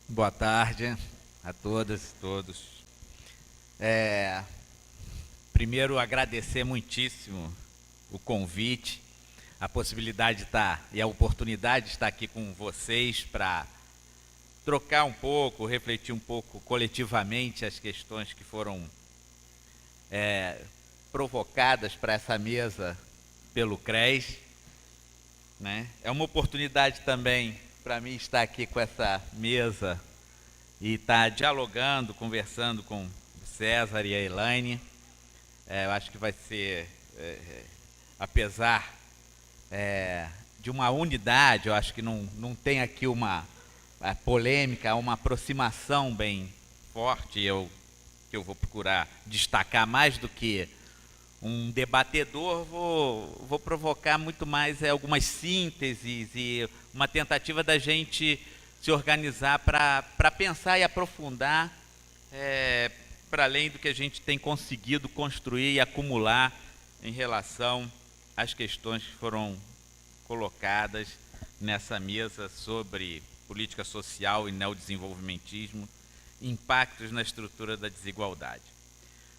Boa tarde a todas e todos. Primeiro, agradecer muitíssimo o convite, a possibilidade de estar e a oportunidade de estar aqui com vocês para trocar um pouco, refletir um pouco coletivamente as questões que foram provocadas para essa mesa pelo CRES. Né? É uma oportunidade também para mim estar aqui com essa mesa e estar dialogando, conversando com o César e a Elaine. Eu acho que vai ser, apesar de uma unidade, eu acho que não tem aqui uma polêmica, uma aproximação bem forte. Que eu vou procurar destacar mais do que um debatedor, vou provocar muito mais algumas sínteses e uma tentativa da gente se organizar para pensar e aprofundar para além do que a gente tem conseguido construir e acumular em relação às questões que foram colocadas nessa mesa sobre política social e neodesenvolvimentismo, impactos na estrutura da desigualdade.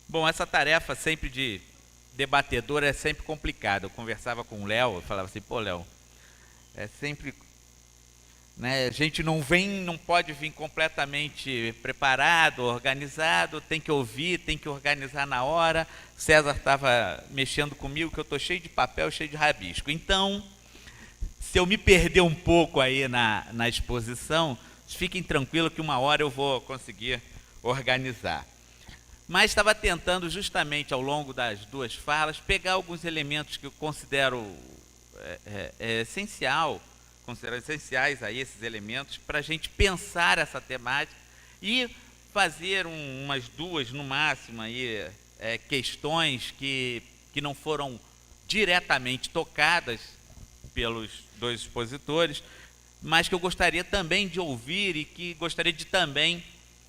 Bom, essa tarefa sempre de debatedor é sempre complicada. Eu conversava com o Léo, eu falava assim, pô, Léo, é sempre... Né, a gente não pode vir completamente preparado, organizado, tem que ouvir, tem que organizar na hora. César estava mexendo comigo, que eu estou cheio de papel, cheio de rabisco. Então, se eu me perder um pouco aí na exposição, fiquem tranquilos que uma hora eu vou conseguir organizar. Mas estava tentando justamente ao longo das duas falas pegar alguns elementos que eu considero considero essenciais aí esses elementos para a gente pensar essa temática e fazer umas duas no máximo aí questões que não foram diretamente tocadas pelos dois expositores, mas que eu gostaria também de ouvir e que gostaria de também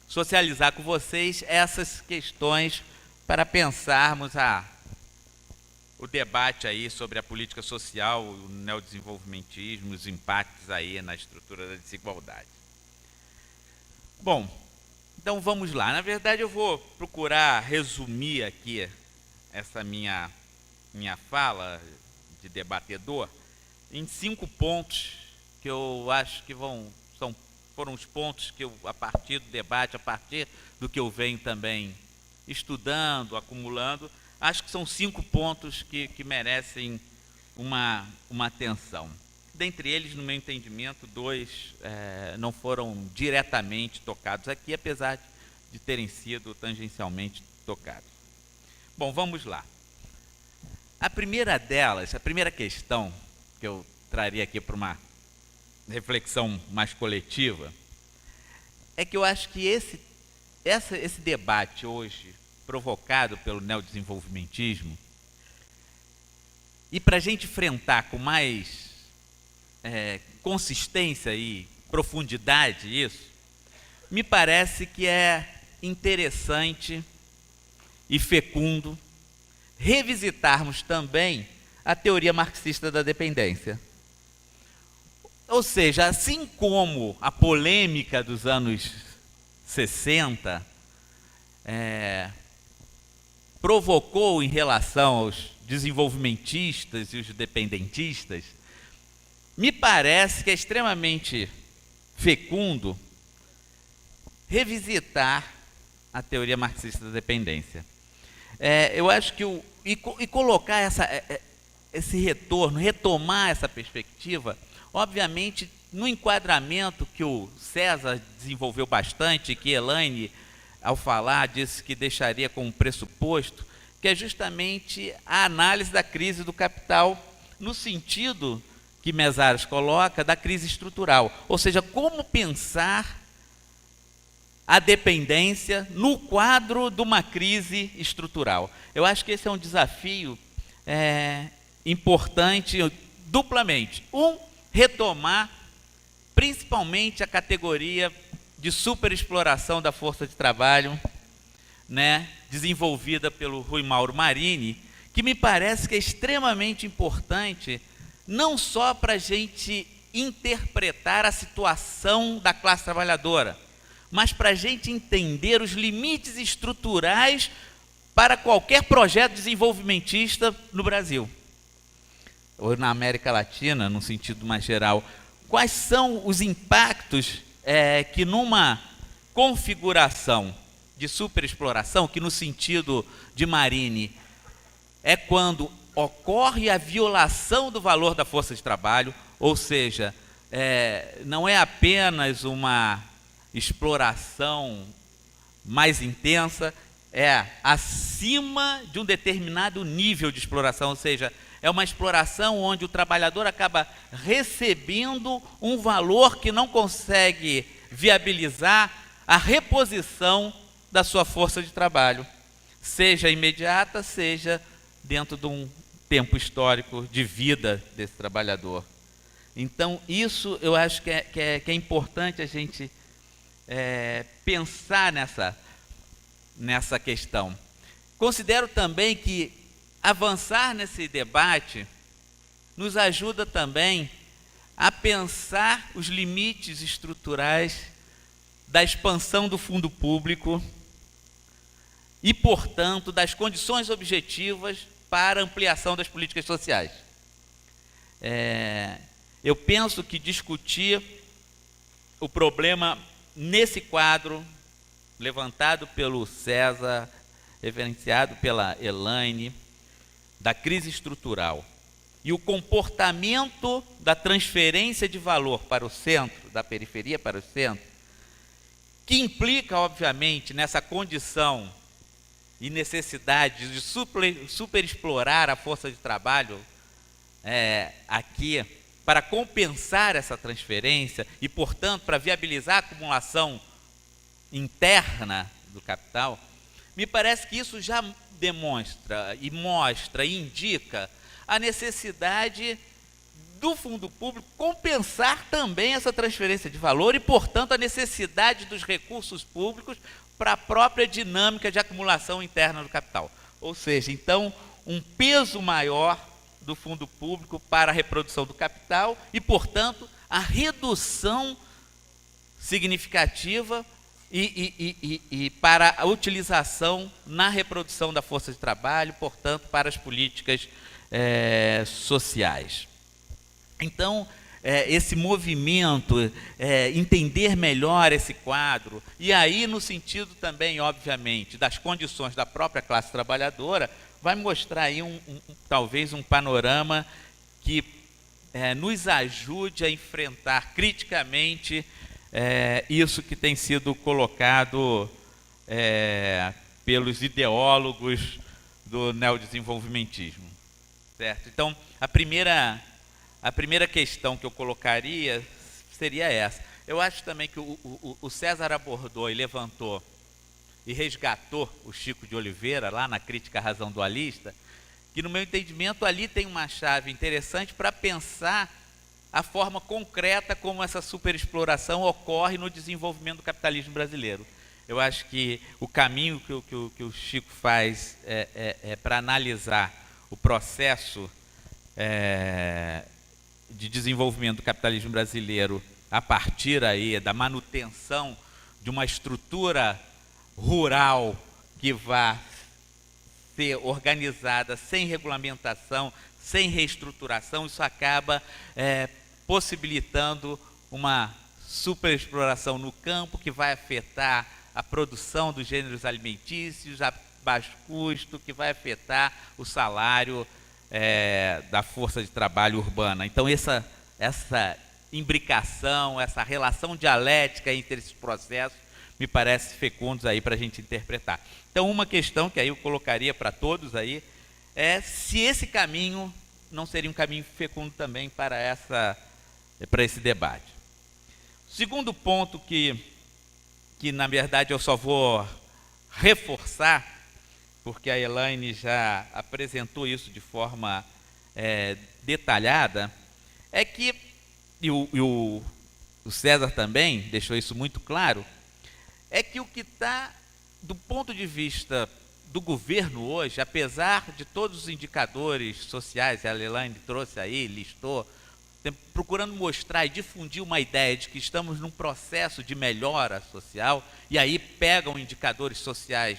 socializar com vocês essas questões para pensarmos o debate aí sobre a política social, o neodesenvolvimentismo, os impactos aí na estrutura da desigualdade. Bom, então vamos lá. Na verdade, eu vou procurar resumir aqui essa minha fala de debatedor em 5 pontos que eu acho que foram os pontos que eu, a partir do debate, a partir do que eu venho também estudando, acumulando, acho que são 5 pontos que merecem uma atenção. Dentre eles, no meu entendimento, 2 não foram diretamente tocados aqui, apesar de terem sido tangencialmente tocados. Bom, vamos lá. A primeira delas, a primeira questão que eu traria aqui para uma reflexão mais coletiva, é que eu acho que esse debate hoje, provocado pelo neodesenvolvimentismo, e para a gente enfrentar com mais consistência e profundidade isso, me parece que é interessante e fecundo revisitarmos também a teoria marxista da dependência. Ou seja, assim como a polêmica dos anos 60 provocou em relação aos desenvolvimentistas e os dependentistas, me parece que é extremamente fecundo revisitar a teoria marxista da dependência. Eu acho que colocar esse retorno, retomar essa perspectiva, obviamente, no enquadramento que o César desenvolveu bastante, que Elaine, ao falar, disse que deixaria como pressuposto, que é justamente a análise da crise do capital, no sentido que Mesaros coloca, da crise estrutural. Ou seja, como pensar a dependência no quadro de uma crise estrutural. Eu acho que esse é um desafio importante, duplamente. Retomar principalmente a categoria de superexploração da força de trabalho, né, desenvolvida pelo Rui Mauro Marini, que me parece que é extremamente importante, não só para a gente interpretar a situação da classe trabalhadora, mas para a gente entender os limites estruturais para qualquer projeto desenvolvimentista no Brasil, ou na América Latina, no sentido mais geral. Quais são os impactos que numa configuração de superexploração, que no sentido de Marini é quando ocorre a violação do valor da força de trabalho, ou seja, não é apenas uma exploração mais intensa, é acima de um determinado nível de exploração, ou seja, é uma exploração onde o trabalhador acaba recebendo um valor que não consegue viabilizar a reposição da sua força de trabalho, seja imediata, seja dentro de um tempo histórico de vida desse trabalhador. Então, isso eu acho que é importante a gente pensar nessa questão. Considero também que avançar nesse debate nos ajuda também a pensar os limites estruturais da expansão do fundo público e, portanto, das condições objetivas para a ampliação das políticas sociais. Eu penso que discutir o problema nesse quadro, levantado pelo César, referenciado pela Elaine, da crise estrutural e o comportamento da transferência de valor para o centro, da periferia para o centro, que implica, obviamente, nessa condição e necessidade de superexplorar a força de trabalho aqui, para compensar essa transferência e, portanto, para viabilizar a acumulação interna do capital, me parece que isso já demonstra e mostra e indica a necessidade do fundo público compensar também essa transferência de valor e, portanto, a necessidade dos recursos públicos para a própria dinâmica de acumulação interna do capital. Ou seja, então, um peso maior do fundo público para a reprodução do capital e, portanto, a redução significativa e para a utilização na reprodução da força de trabalho, portanto, para as políticas sociais. Então, esse movimento, entender melhor esse quadro, e aí no sentido também, obviamente, das condições da própria classe trabalhadora, vai mostrar aí talvez um panorama que nos ajude a enfrentar criticamente isso que tem sido colocado pelos ideólogos do neodesenvolvimentismo, certo? Então, a primeira questão que eu colocaria seria essa. Eu acho também que o César abordou e levantou e resgatou o Chico de Oliveira, lá na Crítica à Razão Dualista, que, no meu entendimento, ali tem uma chave interessante para pensar a forma concreta como essa superexploração ocorre no desenvolvimento do capitalismo brasileiro. Eu acho que o caminho que o Chico faz para analisar o processo de desenvolvimento do capitalismo brasileiro a partir aí da manutenção de uma estrutura rural que vai ser organizada sem regulamentação, sem reestruturação, isso acaba possibilitando uma superexploração no campo que vai afetar a produção dos gêneros alimentícios a baixo custo, que vai afetar o salário da força de trabalho urbana. Então, essa imbricação, essa relação dialética entre esses processos me parece fecundos aí para a gente interpretar. Então, uma questão que aí eu colocaria para todos aí é se esse caminho não seria um caminho fecundo também para esse debate. Segundo ponto que na verdade eu só vou reforçar, porque a Elaine já apresentou isso de forma detalhada, é que, e o César também deixou isso muito claro, é que o que está, do ponto de vista do governo hoje, apesar de todos os indicadores sociais, a Elaine trouxe aí, listou, procurando mostrar e difundir uma ideia de que estamos num processo de melhora social, e aí pegam indicadores sociais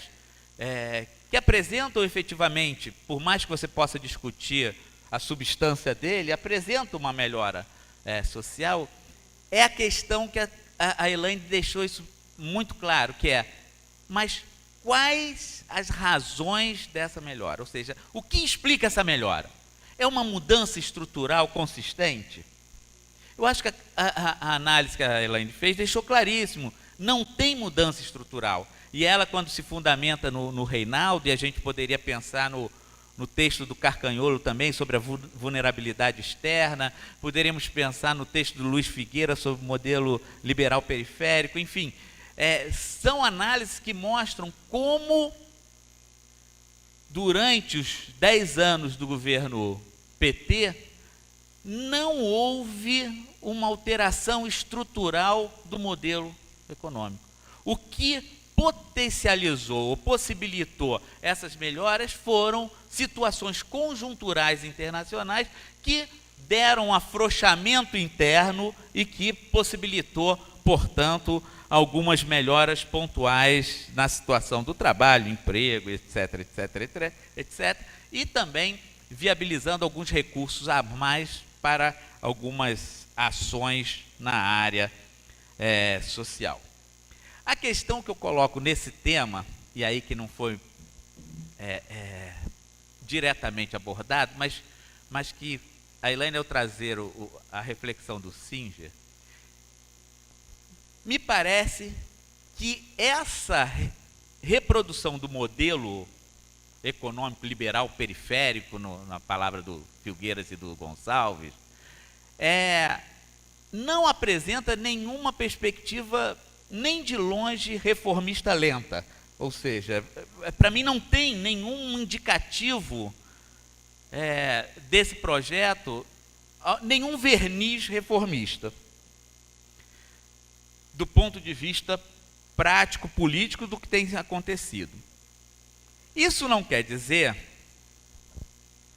que apresentam efetivamente, por mais que você possa discutir a substância dele, apresentam uma melhora social, é a questão que a Elaine deixou isso muito claro, que é, mas quais as razões dessa melhora? Ou seja, o que explica essa melhora? É uma mudança estrutural consistente? Eu acho que a análise que a Elaine fez deixou claríssimo, não tem mudança estrutural. E ela, quando se fundamenta no Reinaldo, e a gente poderia pensar no texto do Carcanholo também, sobre a vulnerabilidade externa, poderíamos pensar no texto do Luiz Figueira, sobre o modelo liberal periférico, enfim, são análises que mostram como, durante os 10 anos do governo PT, não houve uma alteração estrutural do modelo econômico. O que potencializou ou possibilitou essas melhoras foram situações conjunturais internacionais que deram um afrouxamento interno e que possibilitou, portanto, algumas melhoras pontuais na situação do trabalho, emprego, etc, etc, etc, e também viabilizando alguns recursos a mais para algumas ações na área social. A questão que eu coloco nesse tema, e aí que não foi diretamente abordado, mas que a Elaine, ao trazer a reflexão do Singer, me parece que essa reprodução do modelo econômico liberal periférico, na palavra do Filgueiras e do Gonçalves, não apresenta nenhuma perspectiva nem de longe reformista lenta. Ou seja, para mim não tem nenhum indicativo desse projeto, nenhum verniz reformista, do ponto de vista prático, político, do que tem acontecido. Isso não quer dizer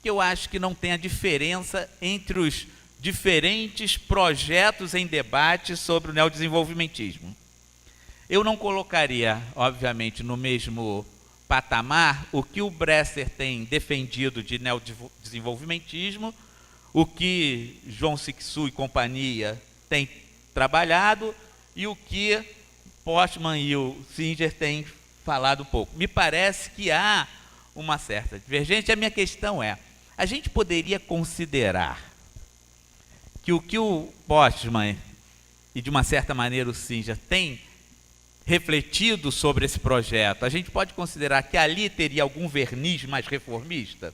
que eu acho que não tenha diferença entre os diferentes projetos em debate sobre o neodesenvolvimentismo. Eu não colocaria, obviamente, no mesmo patamar o que o Bresser tem defendido de neodesenvolvimentismo, o que João Sixu e companhia têm trabalhado e o que Postman e o Singer têm falado um pouco. Me parece que há uma certa divergência. A minha questão é, a gente poderia considerar que o que o Postman e, de uma certa maneira, o Singer têm refletido sobre esse projeto, a gente pode considerar que ali teria algum verniz mais reformista?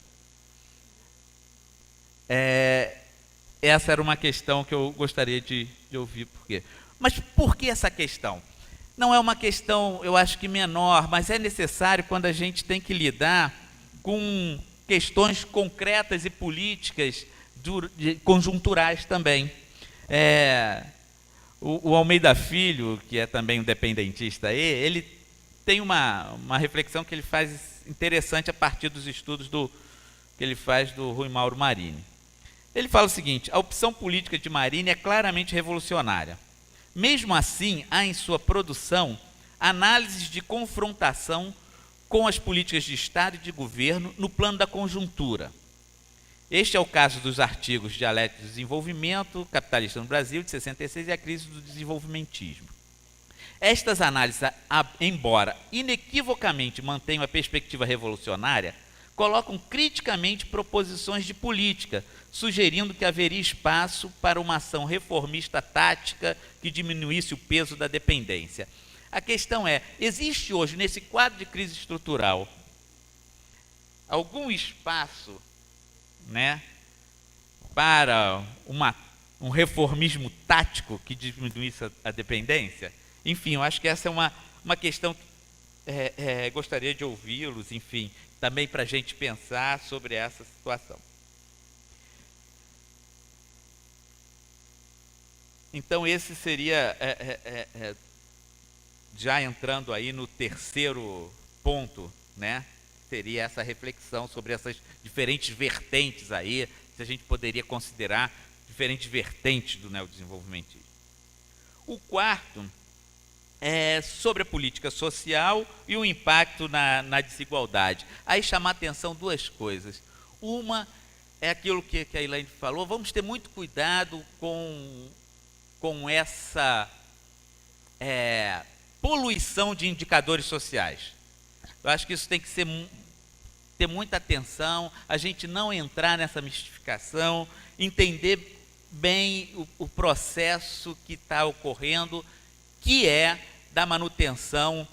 Essa era uma questão que eu gostaria de ouvir por quê. Mas por que essa questão? Não é uma questão, eu acho que menor, mas é necessário quando a gente tem que lidar com questões concretas e políticas conjunturais também. O Almeida Filho, que é também um dependentista aí, ele tem uma reflexão que ele faz interessante a partir dos estudos que ele faz do Rui Mauro Marini. Ele fala o seguinte: a opção política de Marini é claramente revolucionária. Mesmo assim, há em sua produção análises de confrontação com as políticas de Estado e de governo no plano da conjuntura. Este é o caso dos artigos Dialética do Desenvolvimento, Capitalista no Brasil, de 66, e a crise do desenvolvimentismo. Estas análises, embora inequivocamente mantenham a perspectiva revolucionária, colocam criticamente proposições de política, sugerindo que haveria espaço para uma ação reformista tática que diminuísse o peso da dependência. A questão é, existe hoje, nesse quadro de crise estrutural, algum espaço, né, para um reformismo tático que diminuísse a dependência? Enfim, eu acho que essa é uma questão que gostaria de ouvi-los, enfim, também para a gente pensar sobre essa situação. Então, esse seria, já entrando aí no terceiro ponto, né? Seria essa reflexão sobre essas diferentes vertentes aí, se a gente poderia considerar diferentes vertentes do neodesenvolvimentismo. O quarto é sobre a política social e o impacto na desigualdade. Aí chamar atenção duas coisas. Uma é aquilo que a Elaine falou, vamos ter muito cuidado com essa poluição de indicadores sociais. Eu acho que isso tem que ter muita atenção, a gente não entrar nessa mistificação, entender bem o processo que está ocorrendo, que é da manutenção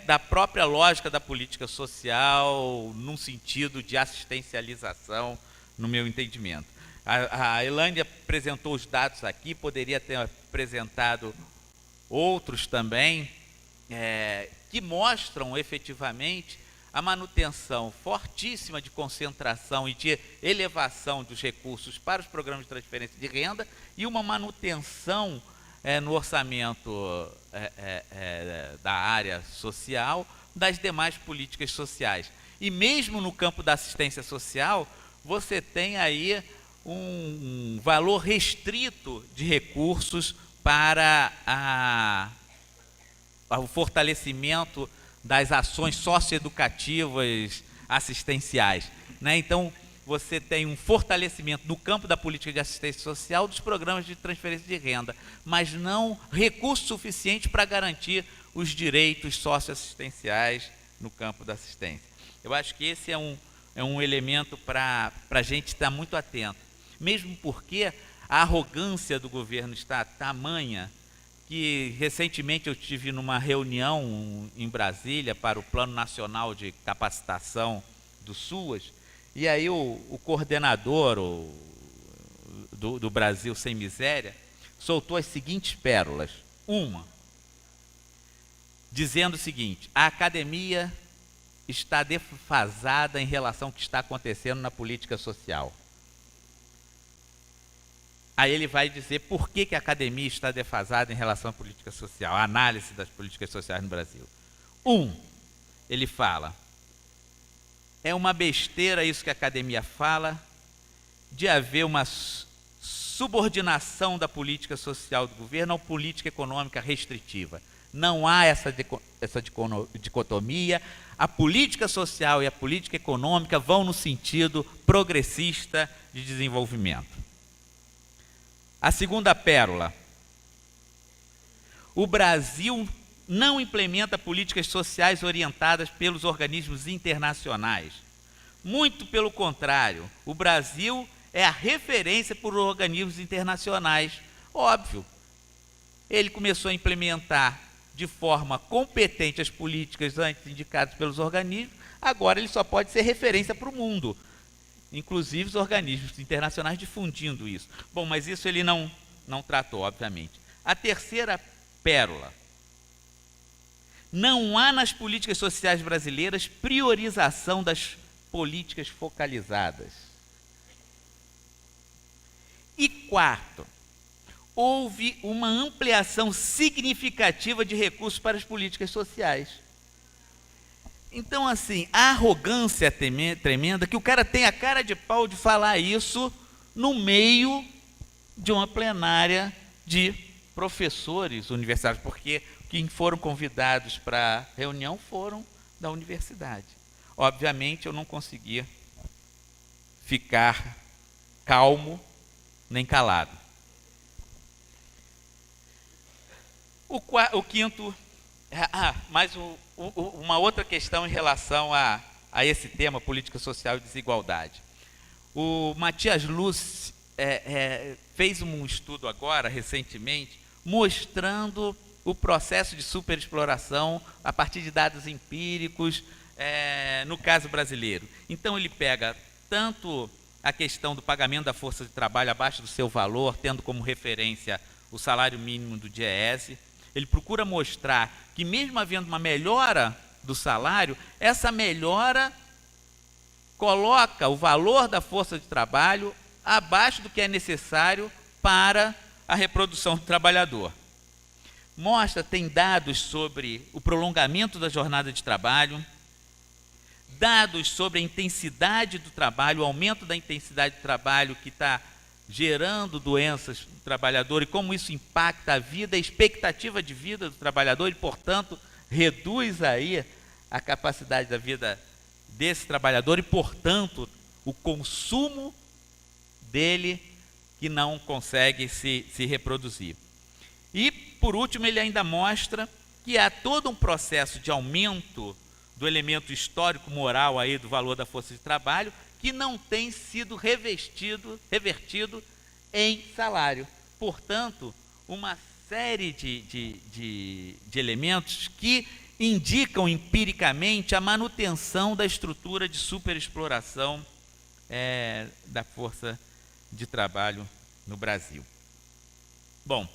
da própria lógica da política social, num sentido de assistencialização, no meu entendimento. A Elaine apresentou os dados aqui, poderia ter apresentado outros também, que mostram efetivamente a manutenção fortíssima de concentração e de elevação dos recursos para os programas de transferência de renda e uma manutenção no orçamento da área social das demais políticas sociais. E mesmo no campo da assistência social, você tem aí um valor restrito de recursos para o fortalecimento das ações socioeducativas assistenciais, né? Então, você tem um fortalecimento no campo da política de assistência social dos programas de transferência de renda, mas não recurso suficiente para garantir os direitos socioassistenciais no campo da assistência. Eu acho que esse é um elemento para a gente estar muito atento, mesmo porque a arrogância do governo está tamanha que recentemente eu estive numa reunião em Brasília para o Plano Nacional de Capacitação do SUAS, e aí o coordenador do Brasil Sem Miséria soltou as seguintes pérolas. Uma, dizendo o seguinte: a academia está defasada em relação ao que está acontecendo na política social. Aí ele vai dizer por que a academia está defasada em relação à política social, a análise das políticas sociais no Brasil. Ele fala, é uma besteira isso que a academia fala, de haver uma subordinação da política social do governo à política econômica restritiva. Não há essa dicotomia, a política social e a política econômica vão no sentido progressista de desenvolvimento. A segunda pérola, o Brasil não implementa políticas sociais orientadas pelos organismos internacionais. Muito pelo contrário, o Brasil é a referência por organismos internacionais. Óbvio, ele começou a implementar de forma competente as políticas antes indicadas pelos organismos, agora ele só pode ser referência para o mundo. Inclusive os organismos internacionais difundindo isso. Bom, mas isso ele não tratou, obviamente. A terceira pérola. Não há nas políticas sociais brasileiras priorização das políticas focalizadas. E quarto, houve uma ampliação significativa de recursos para as políticas sociais. Então, assim, a arrogância é tremenda, que o cara tem a cara de pau de falar isso no meio de uma plenária de professores universitários, porque quem foram convidados para a reunião foram da universidade. Obviamente, eu não conseguia ficar calmo nem calado. O quinto... mais uma outra questão em relação a esse tema, política social e desigualdade. O Matias Luz fez um estudo agora, recentemente, mostrando o processo de superexploração a partir de dados empíricos, no caso brasileiro. Então, ele pega tanto a questão do pagamento da força de trabalho abaixo do seu valor, tendo como referência o salário mínimo do DIEESE. Ele procura mostrar que, mesmo havendo uma melhora do salário, essa melhora coloca o valor da força de trabalho abaixo do que é necessário para a reprodução do trabalhador. Tem dados sobre o prolongamento da jornada de trabalho, dados sobre a intensidade do trabalho, o aumento da intensidade do trabalho que está gerando doenças no trabalhador e como isso impacta a vida, a expectativa de vida do trabalhador e, portanto, reduz aí a capacidade da vida desse trabalhador e, portanto, o consumo dele que não consegue se reproduzir. E, por último, ele ainda mostra que há todo um processo de aumento do elemento histórico-moral aí do valor da força de trabalho que não tem sido revertido em salário. Portanto, uma série de elementos que indicam empiricamente a manutenção da estrutura de superexploração da força de trabalho no Brasil. Bom,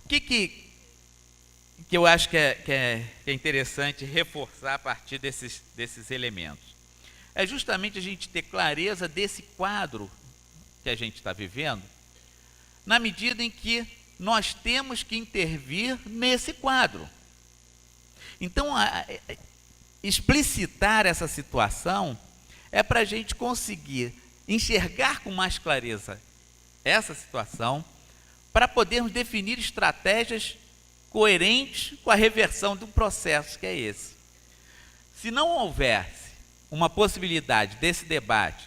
o que eu acho que é interessante reforçar a partir desses elementos? É justamente a gente ter clareza desse quadro que a gente está vivendo, na medida em que nós temos que intervir nesse quadro. Então, explicitar essa situação é para a gente conseguir enxergar com mais clareza essa situação, para podermos definir estratégias coerentes com a reversão de um processo que é esse. Se não houvesse uma possibilidade desse debate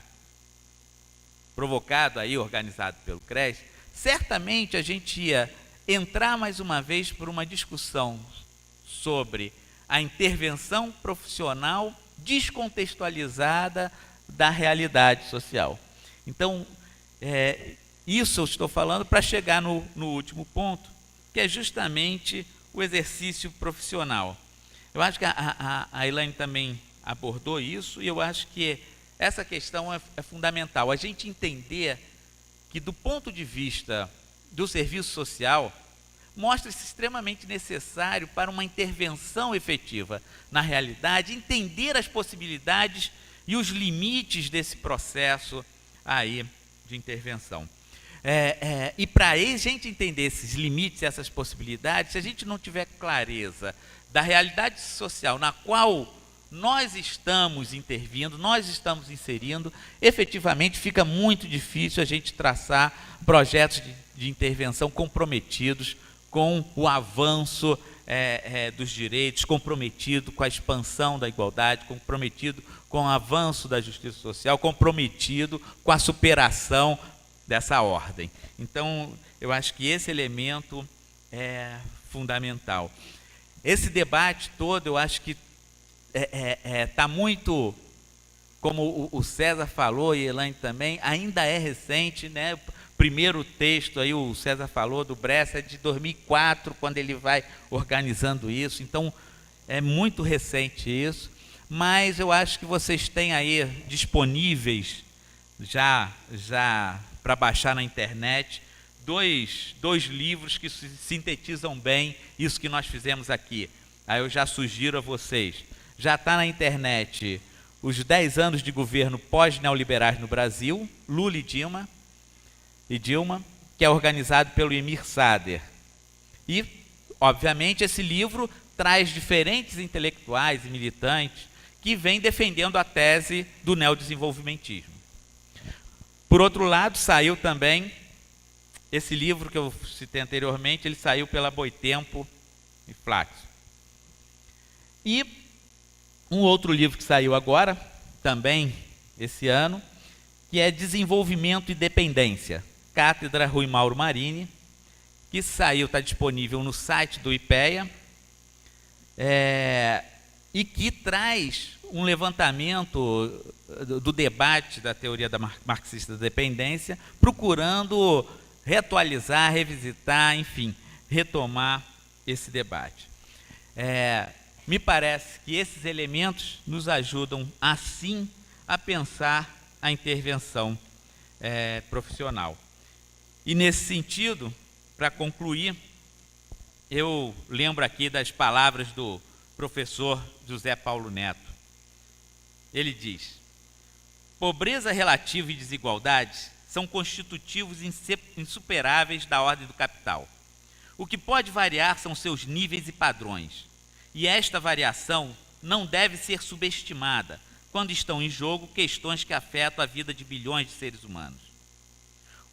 provocado aí, organizado pelo CRES, certamente a gente ia entrar mais uma vez por uma discussão sobre a intervenção profissional descontextualizada da realidade social. Então, isso eu estou falando para chegar no último ponto, que é justamente o exercício profissional. Eu acho que a Elaine também abordou isso, e eu acho que essa questão é fundamental. A gente entender que, do ponto de vista do serviço social, mostra-se extremamente necessário para uma intervenção efetiva na realidade, entender as possibilidades e os limites desse processo aí de intervenção. E para a gente entender esses limites, essas possibilidades, se a gente não tiver clareza da realidade social na qual nós estamos intervindo, nós estamos inserindo, efetivamente fica muito difícil a gente traçar projetos de intervenção comprometidos com o avanço dos direitos, comprometido com a expansão da igualdade, comprometido com o avanço da justiça social, comprometido com a superação dessa ordem. Então, eu acho que esse elemento é fundamental. Esse debate todo, eu acho que está muito, como o César falou e Elaine também, ainda é recente, né? O primeiro texto aí, o César falou do Bresser, é de 2004, quando ele vai organizando isso. Então, é muito recente isso, mas eu acho que vocês têm aí disponíveis já para baixar na internet dois livros que sintetizam bem isso que nós fizemos aqui. Aí eu já sugiro a vocês. Já está na internet os 10 anos de governo pós-neoliberais no Brasil, Lula e Dilma, que é organizado pelo Emir Sader. E, obviamente, esse livro traz diferentes intelectuais e militantes que vêm defendendo a tese do neodesenvolvimentismo. Por outro lado, saiu também esse livro que eu citei anteriormente, ele saiu pela Boitempo e Flaxo. E um outro livro que saiu agora, também esse ano, que é Desenvolvimento e Dependência, Cátedra Rui Mauro Marini, que saiu, está disponível no site do IPEA, e que traz um levantamento do debate da teoria da marxista da dependência, procurando reatualizar, revisitar, enfim, retomar esse debate. Me parece que esses elementos nos ajudam, assim, a pensar a intervenção profissional. E, nesse sentido, para concluir, eu lembro aqui das palavras do professor José Paulo Neto. Ele diz: pobreza relativa e desigualdades são constitutivos insuperáveis da ordem do capital. O que pode variar são seus níveis e padrões. E esta variação não deve ser subestimada quando estão em jogo questões que afetam a vida de bilhões de seres humanos.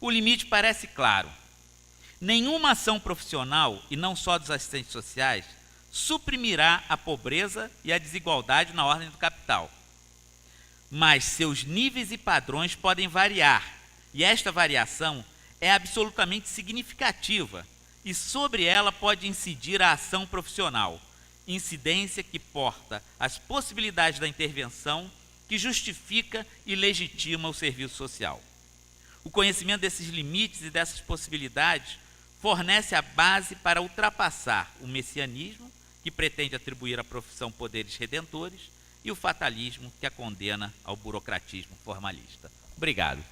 o limite parece claro. Nenhuma ação profissional, e não só dos assistentes sociais, suprimirá a pobreza e a desigualdade na ordem do capital. Mas seus níveis e padrões podem variar, e esta variação é absolutamente significativa, e sobre ela pode incidir a ação profissional, incidência que porta as possibilidades da intervenção que justifica e legitima o serviço social. O conhecimento desses limites e dessas possibilidades fornece a base para ultrapassar o messianismo, que pretende atribuir à profissão poderes redentores, e o fatalismo, que a condena ao burocratismo formalista. Obrigado.